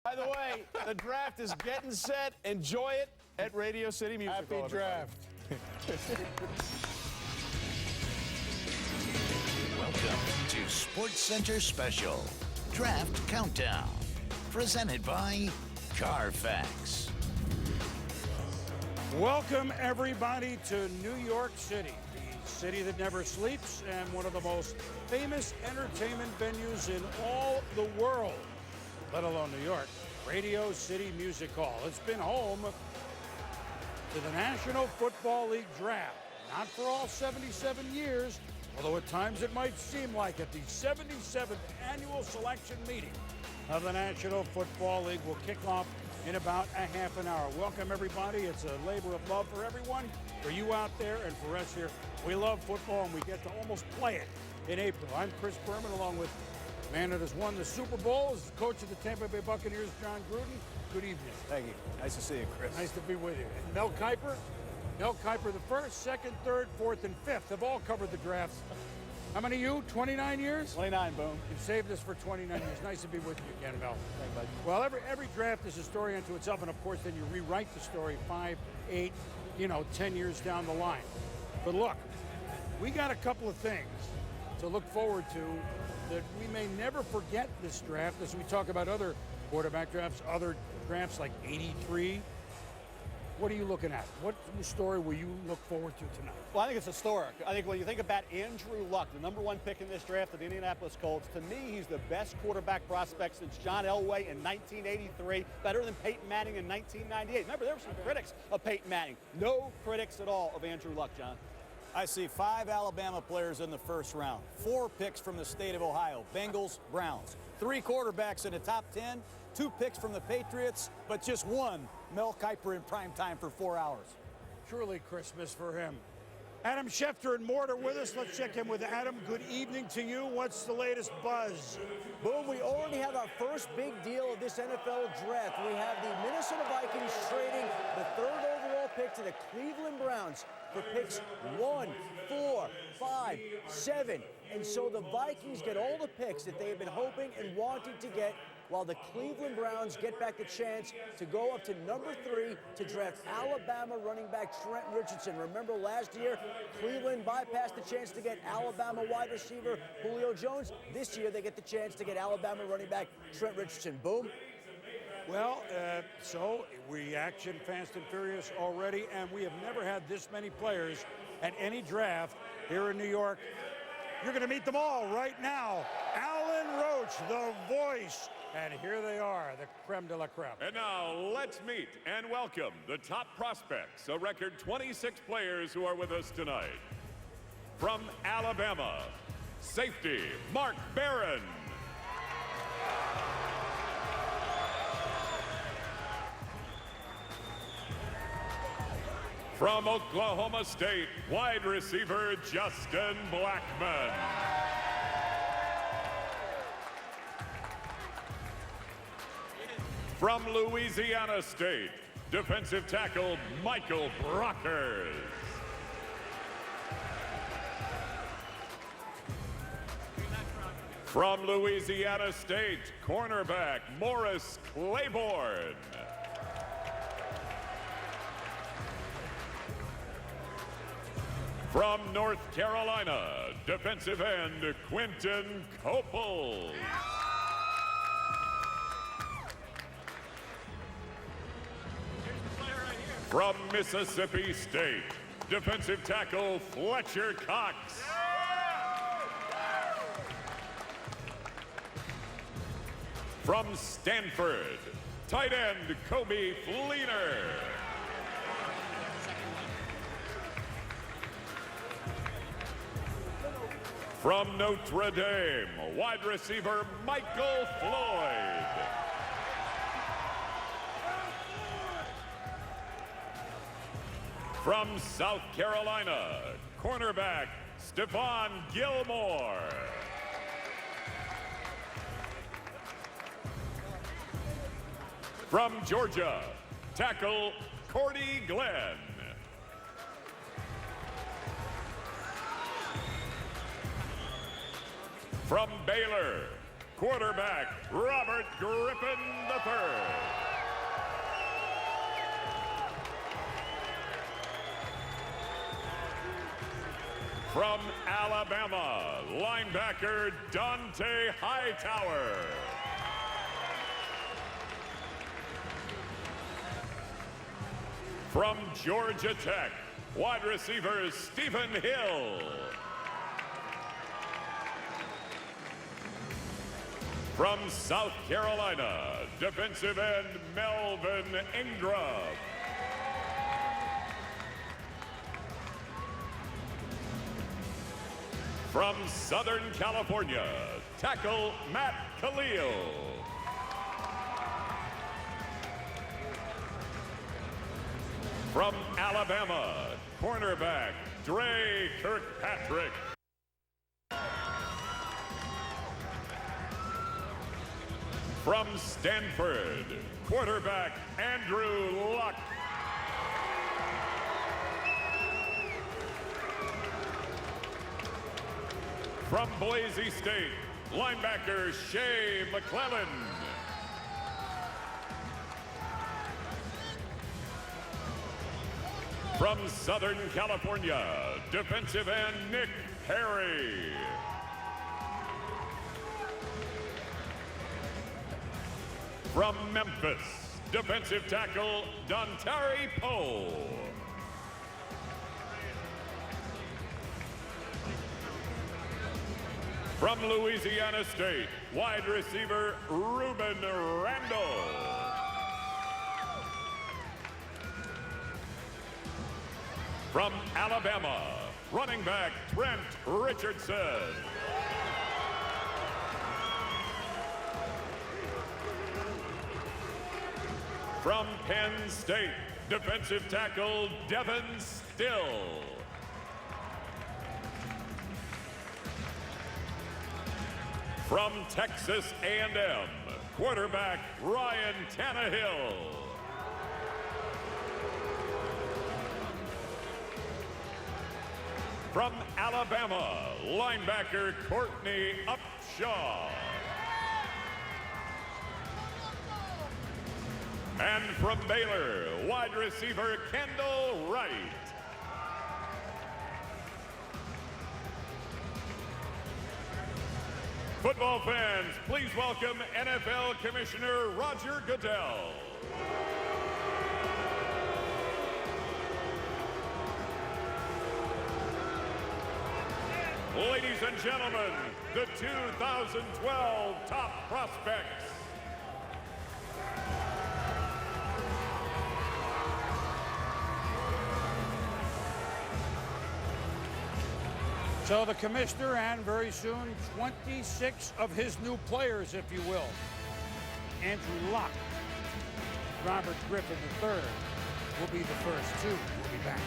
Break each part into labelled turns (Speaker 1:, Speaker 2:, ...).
Speaker 1: By the way, the draft is getting set. Enjoy it at Radio City Music Hall.
Speaker 2: Happy draft.
Speaker 3: Welcome to SportsCenter Special Draft Countdown, presented by Carfax.
Speaker 2: Welcome, everybody, to New York City, the city that never sleeps and one of the most famous entertainment venues in all the world, let alone New York. Radio City Music Hall. It's been home to the National Football League draft. Not for all 77 years, although at times it might seem like it. The 77th annual selection meeting of the National Football League will kick off in about a half an hour. Welcome, everybody. It's a labor of love for everyone, for you out there and for us here. We love football, and we get to almost play it in April. I'm Chris Berman, along with the man that has won the Super Bowl, is the coach of the Tampa Bay Buccaneers, John Gruden. Good evening.
Speaker 1: Thank you. Nice to see you, Chris.
Speaker 2: Nice to be with you. And Mel Kiper. Mel Kiper, the first, second, third, fourth, and fifth have all covered the drafts. How many of you? 29 years?
Speaker 1: 29, boom.
Speaker 2: You've saved us for 29 years. Nice to be with you again, Mel.
Speaker 1: Thank you, bud.
Speaker 2: Well, every draft is a story unto itself, and of course, then you rewrite the story 5, 8, 10 years down the line. But look, we got a couple of things to look forward to that we may never forget this draft as we talk about other quarterback drafts, other drafts like 83. What are you looking at? What story will you look forward to tonight?
Speaker 4: Well, I think it's historic. I think when you think about Andrew Luck, the #1 pick in this draft of the Indianapolis Colts, to me, he's the best quarterback prospect since John Elway in 1983, better than Peyton Manning in 1998. Remember, there were some critics of Peyton Manning. No critics at all of Andrew Luck, John.
Speaker 5: I see 5 Alabama players in the first round, 4 picks from the state of Ohio, Bengals, Browns, 3 quarterbacks in the top 10, 2 picks from the Patriots, but just 1, Mel Kiper in prime time for 4 hours.
Speaker 2: Truly Christmas for him. Adam Schefter and Mort are with us. Let's check in with Adam. Good evening to you. What's the latest buzz?
Speaker 6: Boom, we already have our first big deal of this NFL draft. We have the Minnesota Vikings trading the 3rd overall pick to the Cleveland Browns for picks 1, 4, 5, 7. And so the Vikings get all the picks that they have been hoping and wanting to get, while the Cleveland Browns get back the chance to go up to number 3 to draft Alabama running back Trent Richardson. Remember last year, Cleveland bypassed the chance to get Alabama wide receiver Julio Jones. This year, they get the chance to get Alabama running back Trent Richardson. Boom.
Speaker 2: Well, so reaction fast and furious already, and we have never had this many players at any draft here in New York. You're going to meet them all right now. Alan Roach, the voice. And here they are, the creme de la creme.
Speaker 7: And now let's meet and welcome the top prospects, a record 26 players who are with us tonight. From Alabama, safety, Mark Barron. From Oklahoma State, wide receiver Justin Blackmon. From Louisiana State, defensive tackle Michael Brockers. From Louisiana State, cornerback Morris Claiborne. From North Carolina, defensive end Quentin Copel. From Mississippi State, defensive tackle Fletcher Cox. From Stanford, tight end Kobe Fleener. From Notre Dame, wide receiver Michael Floyd. From South Carolina, cornerback Stephon Gilmore. From Georgia, tackle Cordy Glenn. From Baylor, quarterback Robert Griffin III. From Alabama, linebacker Dante Hightower. From Georgia Tech, wide receiver Stephen Hill. From South Carolina, defensive end Melvin Ingram. From Southern California, tackle Matt Khalil. From Alabama, cornerback Dre Kirkpatrick. From Stanford, quarterback Andrew Luck. From Boise State, linebacker Shea McClellan. From Southern California, defensive end Nick Perry. From Memphis, defensive tackle Dontari Poe. From Louisiana State, wide receiver Ruben Randall. From Alabama, running back Trent Richardson. From Penn State, defensive tackle Devin Still. From Texas A&M, quarterback Ryan Tannehill. From Alabama, linebacker Courtney Upshaw. And from Baylor, wide receiver Kendall Wright. Football fans, please welcome NFL Commissioner Roger Goodell. Ladies and gentlemen, the 2012 top prospects.
Speaker 2: So the commissioner and very soon 26 of his new players, if you will. Andrew Luck, Robert Griffin III will be the first two. We'll be back.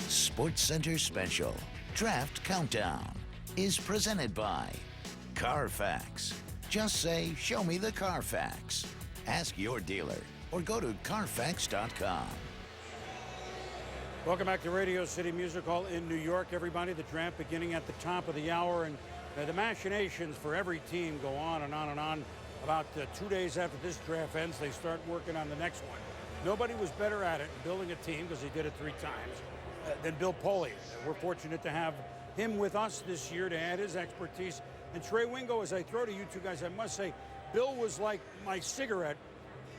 Speaker 3: SportsCenter Special Draft Countdown is presented by Carfax. Just say, "Show me the Carfax." Ask your dealer or go to Carfax.com.
Speaker 2: Welcome back to Radio City Music Hall in New York, everybody. The draft beginning at the top of the hour, and the machinations for every team go on and on and on. About 2 days after this draft ends, they start working on the next one. Nobody was better at it in building a team, because he did it 3 times, than Bill Polian. We're fortunate to have him with us this year to add his expertise. And Trey Wingo, as I throw to you two guys, I must say, Bill was like my cigarette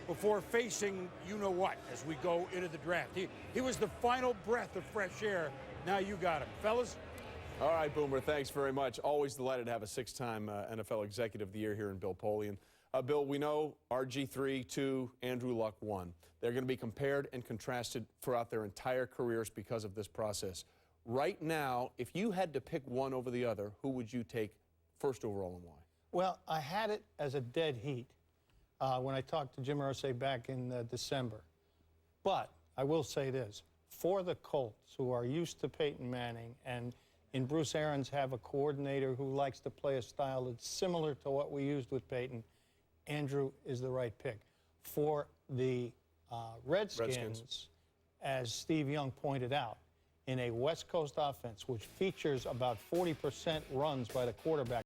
Speaker 2: before facing you-know-what as we go into the draft. He was the final breath of fresh air. Now you got him. Fellas?
Speaker 1: All right, Boomer, thanks very much. Always delighted to have a 6-time NFL Executive of the Year here in Bill Polian. Bill, we know RG3, 2, Andrew Luck, 1. They're going to be compared and contrasted throughout their entire careers because of this process. Right now, if you had to pick one over the other, who would you take first overall and why?
Speaker 8: Well, I had it as a dead heat when I talked to Jim Irsay back in December. But I will say this. For the Colts, who are used to Peyton Manning, and in Bruce Arians have a coordinator who likes to play a style that's similar to what we used with Peyton, Andrew is the right pick. For the Redskins, as Steve Young pointed out, in a West Coast offense which features about 40% runs by the quarterback,